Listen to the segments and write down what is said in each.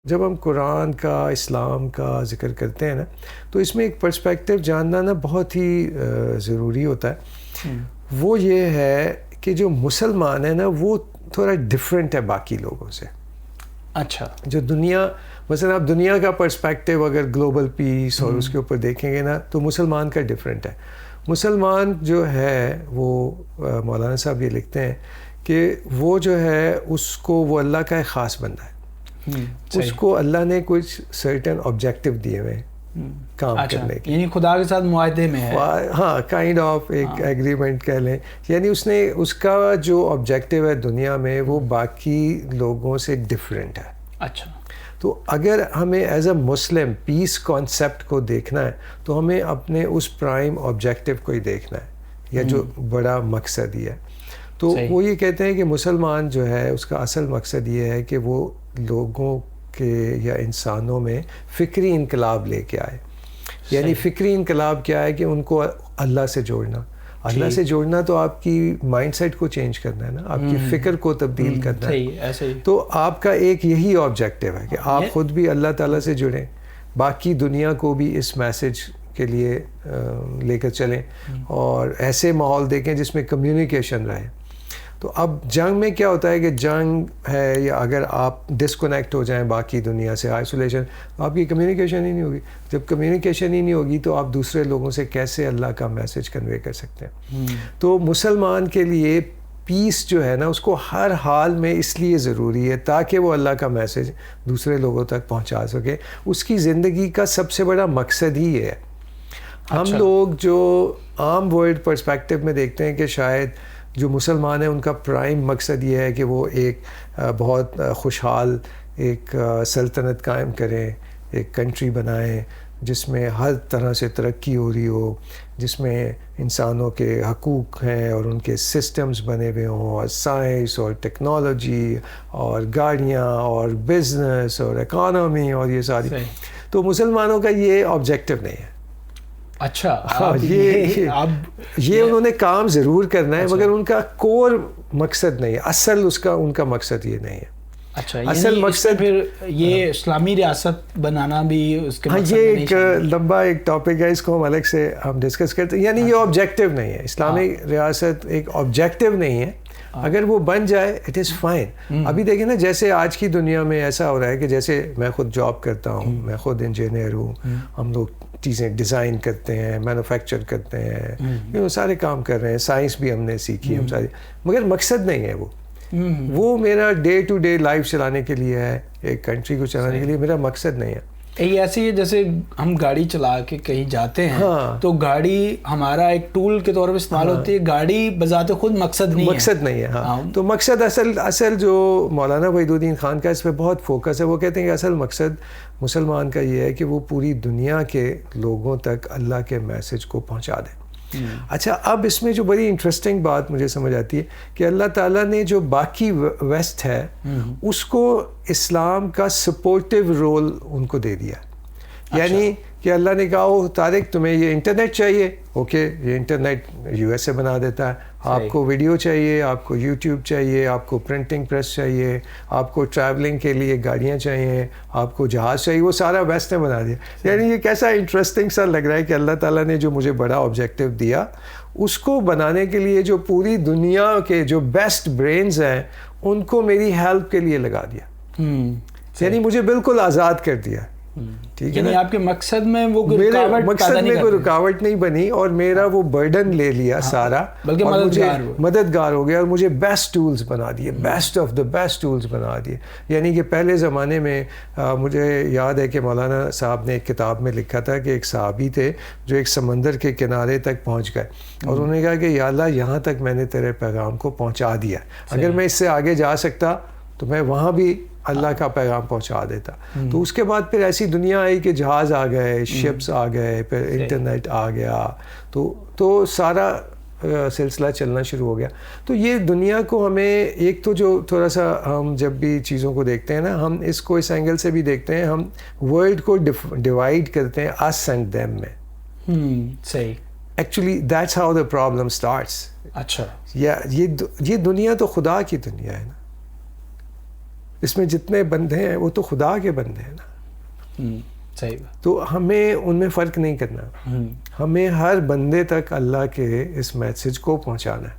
جب ہم قرآن کا اسلام کا ذکر کرتے ہیں نا تو اس میں ایک پرسپیکٹیو جاننا نا بہت ہی ضروری ہوتا ہے. وہ یہ ہے کہ جو مسلمان ہے نا وہ تھوڑا ڈفرینٹ ہے باقی لوگوں سے. اچھا. جو دنیا مثلا آپ دنیا کا پرسپیکٹیو اگر گلوبل پیس اور اس کے اوپر دیکھیں گے نا تو مسلمان کا ڈفرینٹ ہے. مسلمان جو ہے وہ مولانا صاحب یہ لکھتے ہیں کہ وہ جو ہے اس کو وہ اللہ کا ایک خاص بندہ ہے. اس کو اللہ نے کچھ سرٹن آبجیکٹیو دیے ہوئے کام کرنے کے, یعنی خدا کے ساتھ معاہدے میں ہے. ہاں کائنڈ آف ایک ایگریمنٹ کہہ لیں. یعنی اس کا جو آبجیکٹیو ہے دنیا میں وہ باقی لوگوں سے ڈفرینٹ ہے. اچھا. تو اگر ہمیں as a Muslim piece concept کو دیکھنا ہے تو ہمیں اپنے اس پرائم آبجیکٹیو کو ہی دیکھنا ہے یا جو بڑا مقصد ہی ہے. تو وہ یہ کہتے ہیں کہ مسلمان جو ہے اس کا اصل مقصد یہ ہے کہ وہ لوگوں کے یا انسانوں میں فکری انقلاب لے کے آئے. یعنی فکری انقلاب کیا ہے کہ ان کو اللہ سے جوڑنا. اللہ سے جوڑنا تو آپ کی مائنڈ سیٹ کو چینج کرنا ہے نا, آپ کی فکر کو تبدیل کرنا ہے. تو آپ کا ایک یہی آبجیکٹیو ہے کہ آپ خود بھی اللہ تعالیٰ سے جڑیں, باقی دنیا کو بھی اس میسج کے لیے لے کر چلیں اور ایسے ماحول دیکھیں جس میں کمیونیکیشن رہے. تو اب جنگ میں کیا ہوتا ہے کہ جنگ ہے یا اگر آپ ڈسکنیکٹ ہو جائیں باقی دنیا سے, آئسولیشن, تو آپ کی کمیونیکیشن ہی نہیں ہوگی. جب کمیونیکیشن ہی نہیں ہوگی تو آپ دوسرے لوگوں سے کیسے اللہ کا میسج کنوے کر سکتے ہیں. تو مسلمان کے لیے پیس جو ہے نا اس کو ہر حال میں اس لیے ضروری ہے تاکہ وہ اللہ کا میسج دوسرے لوگوں تک پہنچا سکے. اس کی زندگی کا سب سے بڑا مقصد ہی ہے. ہم لوگ جو عام ورلڈ پرسپیکٹیو میں دیکھتے ہیں کہ شاید جو مسلمان ہیں ان کا پرائم مقصد یہ ہے کہ وہ ایک بہت خوشحال ایک سلطنت قائم کریں, ایک کنٹری بنائیں جس میں ہر طرح سے ترقی ہو رہی ہو, جس میں انسانوں کے حقوق ہیں اور ان کے سسٹمز بنے ہوئے ہوں, اور سائنس اور ٹیکنالوجی اور گاڑیاں اور بزنس اور اکانومی اور یہ ساری. تو مسلمانوں کا یہ آبجیکٹیو نہیں ہے. اچھا. یہ انہوں نے کام ضرور کرنا ہے مگر ان کا کور مقصد نہیں ہے, اصل ان کا مقصد یہ نہیں ہے. اچھا, اصل مقصد پھر یہ اسلامی ریاست بنانا بھی اس کے مقصد یہ ایک لمبا ایک ٹاپک ہے, اس کو ہم الگ سے ہم ڈسکس کرتے ہیں. یعنی یہ آبجیکٹیو نہیں ہے, اسلامی ریاست ایک آبجیکٹیو نہیں ہے. اگر وہ بن جائے اٹ از فائن. ابھی دیکھیں نا جیسے آج کی دنیا میں ایسا ہو رہا ہے کہ جیسے میں خود جاب کرتا ہوں, میں خود انجینئر ہوں, ہم لوگ چیزیں ڈیزائن کرتے ہیں, مینوفیکچر کرتے ہیں, وہ سارے کام کر رہے ہیں, سائنس بھی ہم نے سیکھی ہم ساری, مگر مقصد نہیں ہے وہ میرا ڈے ٹو ڈے لائف چلانے کے لیے ہے, ایک کنٹری کو چلانے کے لیے میرا مقصد نہیں ہے. یہ ایسی ہے جیسے ہم گاڑی چلا کے کہیں جاتے ہیں تو گاڑی ہمارا ایک ٹول کے طور پہ استعمال ہوتی ہے, گاڑی بذات خود مقصد نہیں ہے. ہاں, تو مقصد اصل جو مولانا وحید الدین خان کا اس پہ بہت فوکس ہے, وہ کہتے ہیں کہ اصل مقصد مسلمان کا یہ ہے کہ وہ پوری دنیا کے لوگوں تک اللہ کے میسج کو پہنچا دے. اچھا, اب اس میں جو بڑی انٹرسٹنگ بات مجھے سمجھ آتی ہے کہ اللہ تعالیٰ نے جو باقی ویسٹ ہے اس کو اسلام کا سپورٹیو رول ان کو دے دیا. یعنی کہ اللہ نے کہا او طارق تمہیں یہ انٹرنیٹ چاہیے, اوکے یہ انٹرنیٹ یو ایس سے بنا دیتا ہے. آپ کو ویڈیو چاہیے, آپ کو یوٹیوب چاہیے, آپ کو پرنٹنگ پریس چاہیے, آپ کو ٹریولنگ کے لیے گاڑیاں چاہیے, آپ کو جہاز چاہیے, وہ سارا ویسٹ نے بنا دیا. یعنی یہ کیسا انٹرسٹنگ سا لگ رہا ہے کہ اللہ تعالیٰ نے جو مجھے بڑا آبجیکٹیو دیا اس کو بنانے کے لیے جو پوری دنیا کے جو بیسٹ برینز ہیں ان کو میری ہیلپ کے لیے لگا دیا. یعنی مجھے بالکل آزاد کر دیا. ٹھیک ہے, یعنی آپ کے مقصد میں وہ میرے مقصد میں کوئی رکاوٹ نہیں بنی اور میرا وہ برڈن لے لیا سارا, بلکہ مددگار ہو گیا اور مجھے بیسٹ ٹولز بنا دیے, best of the best tools بنا دیے. یعنی کہ پہلے زمانے میں مجھے یاد ہے کہ مولانا صاحب نے ایک کتاب میں لکھا تھا کہ ایک صحابی تھے جو ایک سمندر کے کنارے تک پہنچ گئے اور انہوں نے کہا کہ یا اللہ یہاں تک میں نے تیرے پیغام کو پہنچا دیا, اگر میں اس سے آگے جا سکتا تو میں وہاں بھی اللہ کا پیغام پہنچا دیتا. تو اس کے بعد پھر ایسی دنیا آئی کہ جہاز آ گئے, شپس آ گئے, پھر انٹرنیٹ آ گیا, تو سارا سلسلہ چلنا شروع ہو گیا. تو یہ دنیا کو ہمیں ایک تو جو تھوڑا سا ہم جب بھی چیزوں کو دیکھتے ہیں نا ہم اس کو اس اینگل سے بھی دیکھتے ہیں, ہم ورلڈ کو ڈیوائڈ کرتے ہیں us and them میں. صحیح. Actually that's how the problem starts. اچھا, یہ دنیا تو خدا کی دنیا ہے نا, اس میں جتنے بندے ہیں وہ تو خدا کے بندے ہیں نا. صحیح بات. تو ہمیں ان میں فرق نہیں کرنا, ہمیں ہر بندے تک اللہ کے اس میسج کو پہنچانا ہے.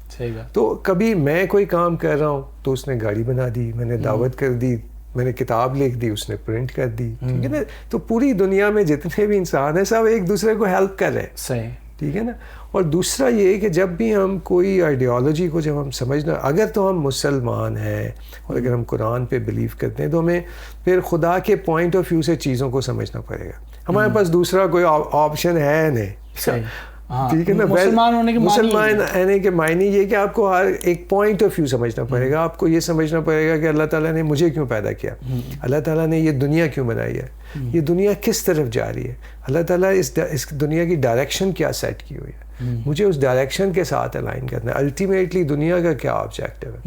صحیح بات. تو کبھی میں کوئی کام کر رہا ہوں تو اس نے گاڑی بنا دی, میں نے دعوت کر دی, میں نے کتاب لکھ دی, اس نے پرنٹ کر دی, ٹھیک ہے نا. تو پوری دنیا میں جتنے بھی انسان ہیں سب ایک دوسرے کو ہیلپ کر رہے ہیں. صحیح. ٹھیک ہے نا. اور دوسرا یہ کہ جب بھی ہم کوئی آئیڈیالوجی کو جب ہم سمجھنا, اگر تو ہم مسلمان ہیں اور اگر ہم قرآن پہ بلیو کرتے ہیں تو ہمیں پھر خدا کے پوائنٹ آف ویو سے چیزوں کو سمجھنا پڑے گا. ہمارے پاس دوسرا کوئی آپشن ہے نہیں. ٹھیک ہے نا. مسلمان ہونے کے معنی یہ کہ آپ کو ہر ایک پوائنٹ آف ویو سمجھنا پڑے گا. آپ کو یہ سمجھنا پڑے گا کہ اللہ تعالیٰ نے مجھے کیوں پیدا کیا, اللہ تعالیٰ نے یہ دنیا کیوں بنائی ہے, یہ دنیا کس طرف جا رہی ہے, اللہ تعالیٰ اس دنیا کی ڈائریکشن کیا سیٹ کی ہوئی ہے, مجھے اس ڈائریکشن کے ساتھ الائن کرنا ہے. الٹیمیٹلی دنیا کا کیا آبجیکٹیو ہے.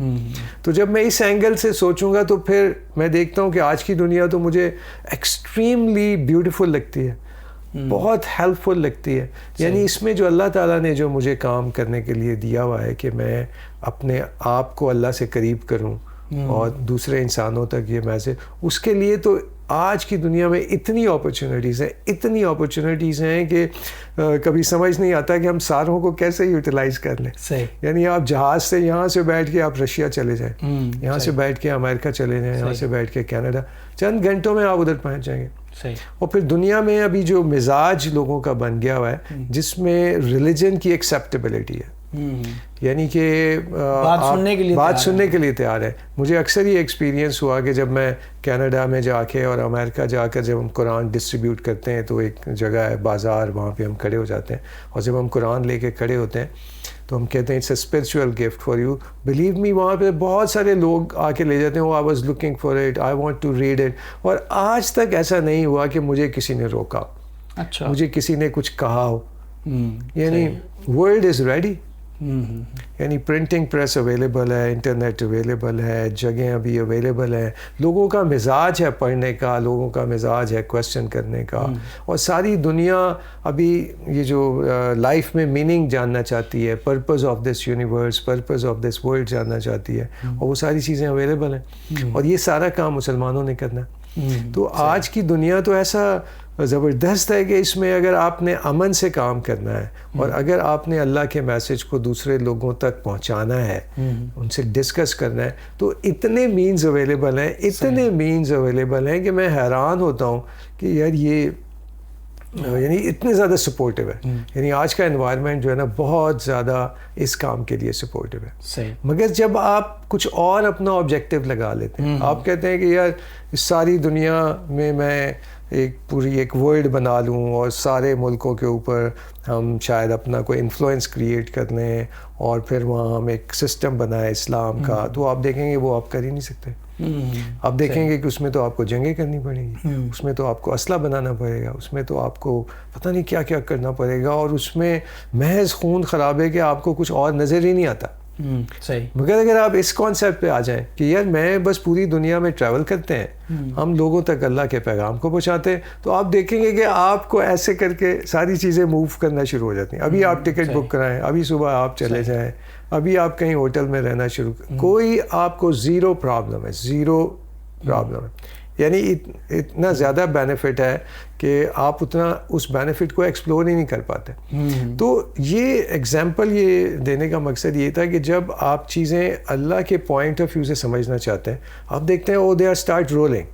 تو جب میں اس اینگل سے سوچوں گا تو پھر میں دیکھتا ہوں کہ آج کی دنیا تو مجھے ایکسٹریملی بیوٹیفل لگتی ہے, بہت ہیلپ فل لگتی ہے. یعنی اس میں جو اللہ تعالیٰ نے جو مجھے کام کرنے کے لیے دیا ہوا ہے کہ میں اپنے آپ کو اللہ سے قریب کروں اور دوسرے انسانوں تک یہ میسج, اس کے لیے تو آج کی دنیا میں اتنی اپرچونیٹیز ہیں کہ کبھی سمجھ نہیں آتا کہ ہم ساروں کو کیسے یوٹیلائز کر لیں. یعنی آپ جہاز سے یہاں سے بیٹھ کے آپ رشیا چلے جائیں, یہاں سے بیٹھ کے امریکہ چلے جائیں, یہاں سے بیٹھ کے کینیڈا, چند گھنٹوں میں آپ ادھر پہنچ جائیں گے. اور پھر دنیا میں ابھی جو مزاج لوگوں کا بن گیا ہوا ہے جس میں ریلیجن کی ایکسیپٹیبلٹی ہے, یعنی کہ بات سننے کے لیے تیار ہے. مجھے اکثر یہ ایکسپیرینس ہوا کہ جب میں کینیڈا میں جا کے اور امریکہ جا کر جب ہم قرآن ڈسٹریبیوٹ کرتے ہیں تو ایک جگہ ہے بازار, وہاں پہ ہم کھڑے ہو جاتے ہیں اور جب ہم قرآن لے کے کھڑے ہوتے ہیں تو ہم کہتے ہیں it's a spiritual gift for you, believe me. وہاں پہ بہت سارے لوگ آ کے لے جاتے ہیں, I was looking for it, I want to read it. اور آج تک ایسا نہیں ہوا کہ مجھے کسی نے روکا, مجھے کسی نے کچھ کہا ہو. یعنی ورلڈ از ریڈی. یعنی پرنٹنگ پریس اویلیبل ہے, انٹرنیٹ اویلیبل ہے, جگہیں ابھی اویلیبل ہیں, لوگوں کا مزاج ہے پڑھنے کا, لوگوں کا مزاج ہے کویسچن کرنے کا, اور ساری دنیا ابھی یہ جو لائف میں میننگ جاننا چاہتی ہے, purpose of this universe, purpose of this world جاننا چاہتی ہے, اور وہ ساری چیزیں اویلیبل ہیں, اور یہ سارا کام مسلمانوں نے کرنا. تو آج کی دنیا تو ایسا زبردست ہے کہ اس میں اگر آپ نے امن سے کام کرنا ہے اور اگر آپ نے اللہ کے میسج کو دوسرے لوگوں تک پہنچانا ہے, ان سے ڈسکس کرنا ہے, تو اتنے مینز اویلیبل ہیں کہ میں حیران ہوتا ہوں کہ یار یہ یعنی اتنے زیادہ سپورٹیو ہے. یعنی آج کا انوائرمنٹ جو ہے نا بہت زیادہ اس کام کے لیے سپورٹیو ہے. مگر جب آپ کچھ اور اپنا آبجیکٹیو لگا لیتے ہیں, آپ کہتے ہیں کہ یار اس ساری دنیا میں پوری ایک ورلڈ بنا لوں اور سارے ملکوں کے اوپر ہم شاید اپنا کوئی انفلوئنس کریٹ کر لیں اور پھر وہاں ہم ایک سسٹم بنائیں اسلام کا, تو آپ دیکھیں گے وہ آپ کر ہی نہیں سکتے. آپ دیکھیں گے کہ اس میں تو آپ کو جنگیں کرنی پڑیں گی, اس میں تو آپ کو اسلحہ بنانا پڑے گا, اس میں تو آپ کو پتہ نہیں کیا کیا کرنا پڑے گا, اور اس میں محض خون خرابے کہ آپ کو کچھ اور نظر ہی نہیں آتا. مگر اگر آپ اس کانسیپٹ پہ آ جائیں کہ یار میں بس پوری دنیا میں ٹریول کرتے ہیں, ہم لوگوں تک اللہ کے پیغام کو پہنچاتے ہیں, تو آپ دیکھیں گے کہ آپ کو ایسے کر کے ساری چیزیں موو کرنا شروع ہو جاتی ہیں. ابھی آپ ٹکٹ بک کرائیں, ابھی صبح آپ چلے جائیں, ابھی آپ کہیں ہوٹل میں رہنا شروع کریں, کوئی آپ کو زیرو پرابلم ہے. یعنی اتنا زیادہ بینیفٹ ہے کہ آپ اتنا اس بینیفٹ کو ایکسپلور ہی نہیں کر پاتے. تو یہ ایگزامپل یہ دینے کا مقصد یہ تھا کہ جب آپ چیزیں اللہ کے پوائنٹ آف ویو سے سمجھنا چاہتے ہیں, آپ دیکھتے ہیں او they are start rolling,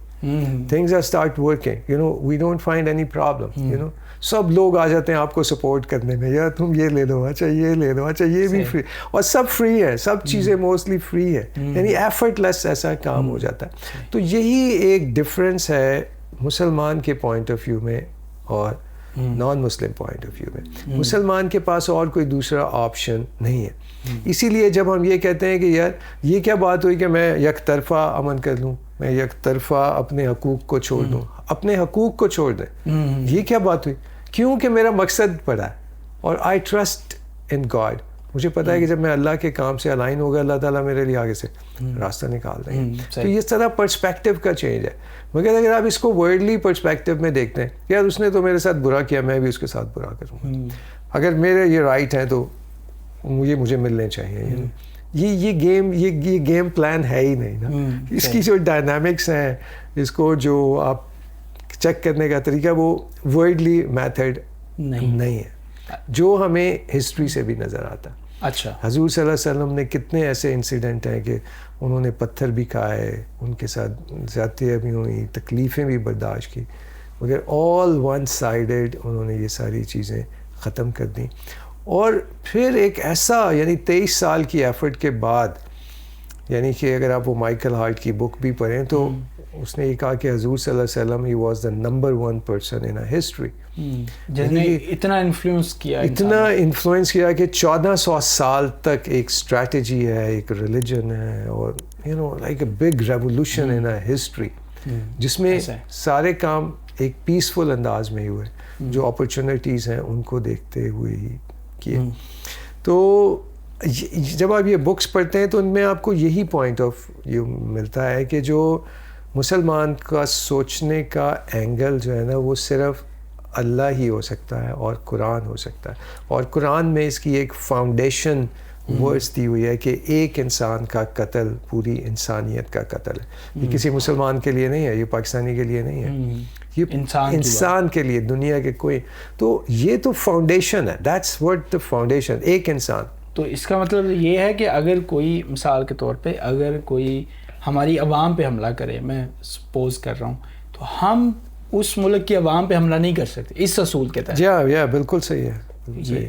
things are start working, we don't find any problem. سب لوگ آ جاتے ہیں آپ کو سپورٹ کرنے میں, یار تم یہ لے لو, اچھا یہ لے لو, اچھا یہ بھی فری, اور سب فری ہے, سب چیزیں موسٹلی فری ہے. یعنی ایفرٹ لیس ایسا کام ہو جاتا ہے. تو یہی ایک ڈفرینس ہے مسلمان کے پوائنٹ آف ویو میں اور نان مسلم پوائنٹ آف ویو میں. مسلمان کے پاس اور کوئی دوسرا آپشن نہیں ہے. اسی لیے جب ہم یہ کہتے ہیں کہ یار یہ کیا بات ہوئی کہ میں یک طرفہ امن کر لوں, میں یک طرفہ اپنے حقوق کو چھوڑ دوں, اپنے حقوق کو چھوڑ دیں, یہ کیا بات ہوئی؟ کیونکہ میرا مقصد پڑا ہے اور آئی ٹرسٹ ان گاڈ. مجھے پتا ہے کہ جب میں اللہ کے کام سے الائن ہوگا, اللہ تعالیٰ میرے لیے آگے سے راستہ نکال دیں گے. تو یہ طرح پرسپیکٹیو کا چینج ہے. مگر اگر آپ اس کو ورلڈلی پرسپیکٹیو میں دیکھتے ہیں, یار اس نے تو میرے ساتھ برا کیا, میں بھی اس کے ساتھ برا کروں گا, اگر میرے یہ رائٹ ہیں تو مجھے ملنے چاہیے. یہ گیم پلان ہے ہی نہیں نا. اس کی جو ڈائنامکس ہیں، اس کو جو آپ چیک کرنے کا طریقہ وہ ورڈلی میتھڈ نہیں ہے جو ہمیں ہسٹری سے بھی نظر آتا. اچھا، حضور صلی اللہ علیہ وسلم نے کتنے ایسے انسیڈنٹ ہیں کہ انہوں نے پتھر بھی کھائے، ان کے ساتھ زیادتیاں بھی ہوئیں، تکلیفیں بھی برداشت کی، مگر آل ون سائیڈڈ انہوں نے یہ ساری چیزیں ختم کر دیں. اور پھر ایک ایسا یعنی 23 سال کی ایفرٹ کے بعد، یعنی کہ اگر آپ وہ مائیکل ہارٹ کی بک بھی پڑھیں تو اس نے یہ کہا کہ حضور صلی اللہ علیہ وسلم he was the number 1 person in history, جس نے اتنا انفلوئنس کیا کہ 1400 سال تک ایک اسٹریٹجی ہے، ایک ریلیجن ہے، اور like a big revolution in history, جس میں سارے کام ایک پیسفل انداز میں ہی ہوئے، جو اپرچونیٹیز ہیں ان کو دیکھتے ہوئے ہی کیے. تو جب آپ یہ بکس پڑھتے ہیں تو ان میں آپ کو یہی پوائنٹ آف ویو ملتا ہے کہ جو مسلمان کا سوچنے کا اینگل جو ہے نا وہ صرف اللہ ہی ہو سکتا ہے اور قرآن ہو سکتا ہے. اور قرآن میں اس کی ایک فاؤنڈیشن ورس دی ہوئی ہے کہ ایک انسان کا قتل پوری انسانیت کا قتل ہے. یہ کسی مسلمان کے لیے نہیں ہے، یہ پاکستانی کے لیے نہیں ہے، یہ انسان کے لیے، دنیا کے کوئی. تو یہ تو فاؤنڈیشن ہے، دیٹس واٹ دا فاؤنڈیشن، ایک انسان. تو اس کا مطلب یہ ہے کہ اگر کوئی مثال کے طور پہ اگر کوئی ہماری عوام پہ حملہ کرے، میں سپوز کر رہا ہوں، تو ہم اس ملک کی عوام پہ حملہ نہیں کر سکتے اس اصول کے تحت. یا بالکل صحیح ہے.